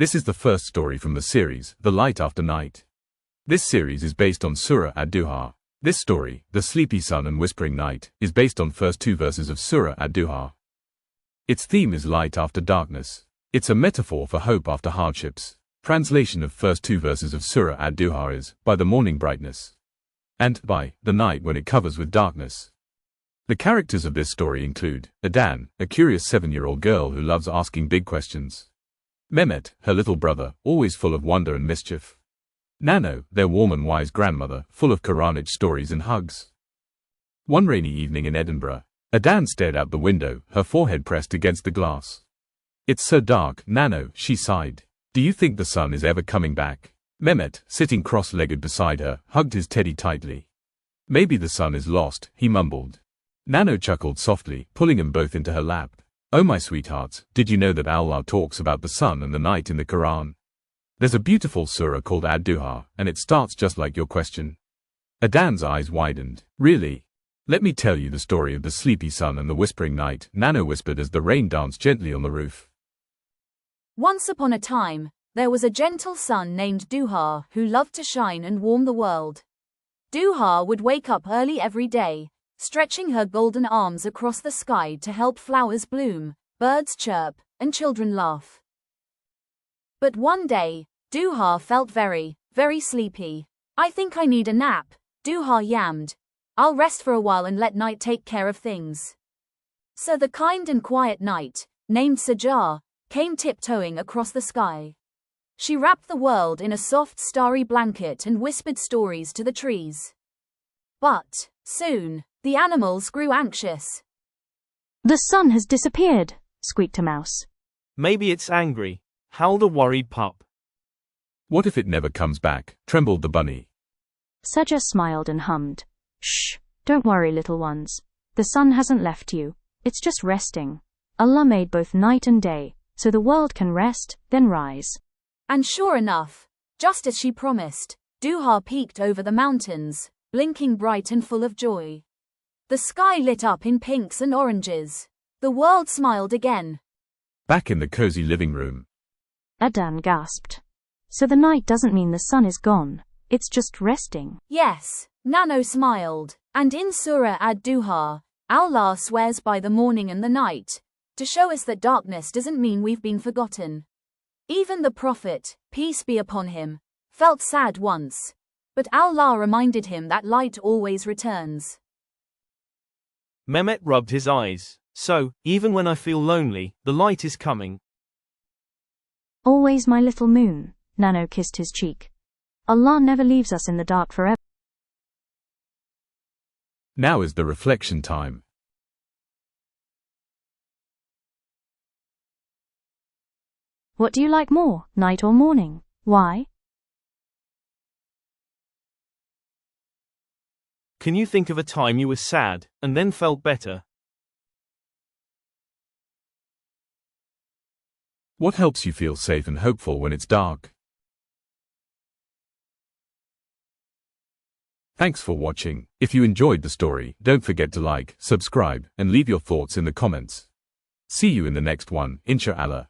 This is the first story from the series, The Light After Night. This series is based on Surah Ad-Duha. This story, The Sleepy Sun and Whispering Night, is based on first two verses of Surah Ad-Duha. Its theme is light after darkness. It's a metaphor for hope after hardships. Translation of first two verses of Surah Ad-Duha is, by the morning brightness, and by the night when it covers with darkness. The characters of this story include Adan, a curious 7-year-old girl who loves asking big questions. Mehmet, her little brother, always full of wonder and mischief. Nano, their warm and wise grandmother, full of Quranic stories and hugs. One rainy evening in Edinburgh, Adan stared out the window, her forehead pressed against the glass. "It's so dark, Nano," she sighed. "Do you think the sun is ever coming back?" Mehmet, sitting cross-legged beside her, hugged his teddy tightly. "Maybe the sun is lost," he mumbled. Nano chuckled softly, pulling them both into her lap. "Oh my sweethearts, did you know that Allah talks about the sun and the night in the Qur'an? There's a beautiful surah called Ad-Duha, and it starts just like your question." Adan's eyes widened. "Really? Let me tell you the story of the sleepy sun and the whispering night," Nano whispered as the rain danced gently on the roof. Once upon a time, there was a gentle sun named Duha who loved to shine and warm the world. Duha would wake up early every day, stretching her golden arms across the sky to help flowers bloom, birds chirp, and children laugh. But one day, Duha felt very, very sleepy. "I think I need a nap," Duha yammed. "I'll rest for a while and let night take care of things." So the kind and quiet night, named Sajah, came tiptoeing across the sky. She wrapped the world in a soft starry blanket and whispered stories to the trees. But, soon, the animals grew anxious. "The sun has disappeared," squeaked a mouse. "Maybe it's angry," howled a worried pup. "What if it never comes back?" trembled the bunny. Sajah smiled and hummed. "Shh, don't worry, little ones. The sun hasn't left you. It's just resting. Allah made both night and day, so the world can rest, then rise." And sure enough, just as she promised, Duha peeked over the mountains, blinking bright and full of joy. The sky lit up in pinks and oranges. The world smiled again. Back in the cozy living room, Adan gasped. "So the night doesn't mean the sun is gone, it's just resting." Yes, Nano smiled. And in Surah Ad-Duha, Allah swears by the morning and the night, to show us that darkness doesn't mean we've been forgotten. Even the Prophet, peace be upon him, felt sad once. But Allah reminded him that light always returns. Mehmet rubbed his eyes. "So, even when I feel lonely, the light is coming." "Always my little moon," Nano kissed his cheek. "Allah never leaves us in the dark forever." now is the reflection time. What do you like more, night or morning? Why? Can you think of a time you were sad, and then felt better? What helps you feel safe and hopeful when it's dark? Thanks for watching. If you enjoyed the story, don't forget to like, subscribe, and leave your thoughts in the comments. See you in the next one, Insha'Allah.